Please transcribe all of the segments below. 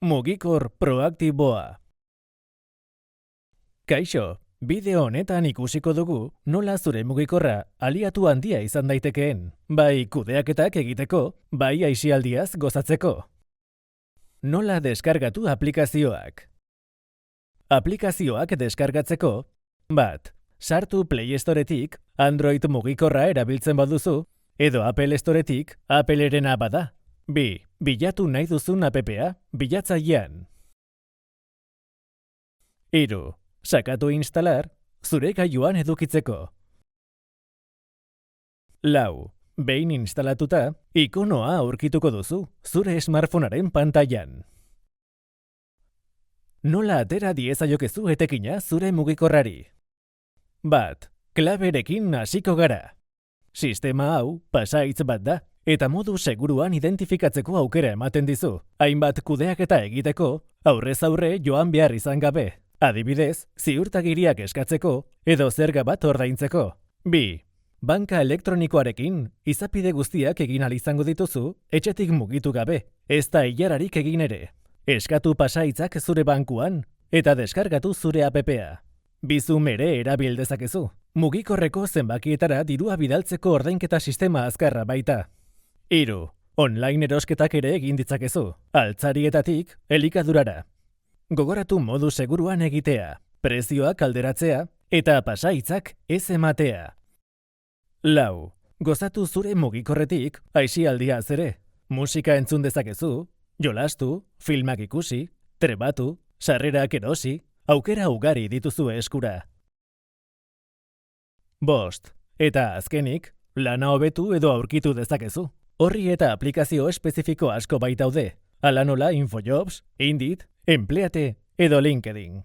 Mugikor proaktiboa. Kaixo, bideo honetan ikusiko dugu nola zure mugikorra aliatu handia izan daitekeen, bai kudeaketak egiteko, bai aisialdiaz gozatzeko. Nola deskargatu aplikazioak. Aplikazioak deskargatzeko, bat, sartu Play Storetik Android mugikorra erabiltzen baduzu, edo Apple Storetik Applerena bada. Bi, bilatu nahi duzun appea bilatzailean. Hiru, sakatu instalar zure gailuan edukitzeko. Lau, behin instalatuta, ikonoa aurkituko duzu zure smartphonearen pantailan. Nola atera diezaiokezu etekina zure mugikorrari? Bat, klaberekin hasiko gara. Sistema hau pasahitz bat da, eta modu seguruan identifikatzeko aukera ematen dizu, hainbat kudeaketa egiteko, aurrez aurre joan behar izan gabe. Adibidez, ziurtagiriak eskatzeko edo zerga bat ordaintzeko. Bi, banka elektronikoarekin izapide guztiak egin ahal izango dituzu, etxetik mugitu gabe, ez da ilararik egin ere. Eskatu pasahitzak zure bankuan eta deskargatu zure appea. Bizum ere erabil dezakezu. Mugikorreko zenbakietara dirua bidaltzeko ordainketa sistema azkarra baita. Hiru, online erosketak ere egin ditzakezu, altzarietatik elikadurara. Gogoratu modu seguruan egitea, prezioak alderatzea eta pasahitzak ez ematea. Lau, gozatu zure mugikorretik aisialdiaz ere. Musika entzun dezakezu, jolastu, filmak ikusi, trebatu, sarrerak erosi, aukera ugari dituzu eskura. Bost, eta azkenik, lana hobetu edo aurkitu dezakezu. Horri eta aplikazio espezifiko asko baitaude, hala nola InfoJobs, Indeed, Empleate edo LinkedIn.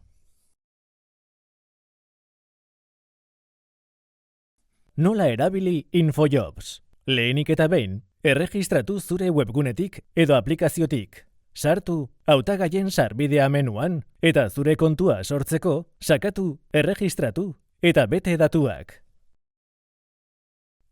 Nola erabili InfoJobs? Lehenik eta behin, erregistratu zure webgunetik edo aplikaziotik. Sartu hautagaien sarbidea menuan eta zure kontua sortzeko, sakatu, erregistratu eta bete datuak.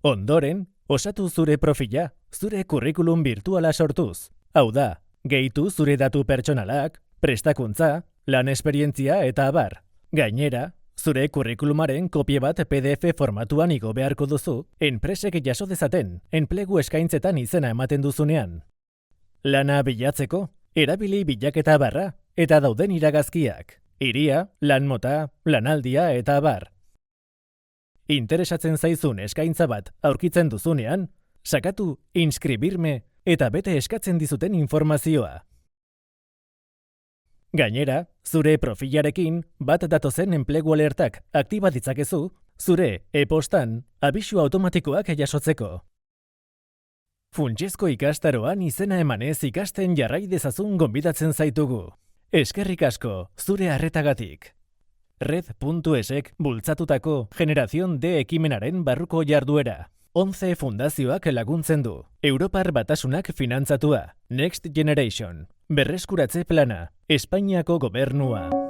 Ondoren, osatu zure profila, zure kurrikulum virtuala sortuz. Hau da, gehitu zure datu pertsonalak, prestakuntza, lan esperientzia eta abar. Gainera, zure kurrikulumaren kopia bat PDF formatuan igo beharko duzu, enpresek jaso dezaten, enplegu eskaintzetan izena ematen duzunean. Lana bilatzeko, erabili bilaketa barra eta dauden iragazkiak. Hiria, lan mota, lanaldia eta abar. Interesatzen zaizun eskaintza bat aurkitzen duzunean, sakatu inskribirme eta bete eskatzen dizuten informazioa. Gainera, zure profilarekin bat datozen enplegu alertak aktiba ditzakezu, zure e-postan abisu automatikoak jasotzeko. Funtsezko ikastaroan izena emanez ikasten jarrai dezazun gonbidatzen zaitugu. Eskerrik asko zure arretagatik. Red.esek bultzatutako Generación D ekimenaren barruko jarduera. 11 fundazioak laguntzen du. Europar Batasunak finantzatua. Next Generation. Berreskuratze plana. Espainiako gobernua.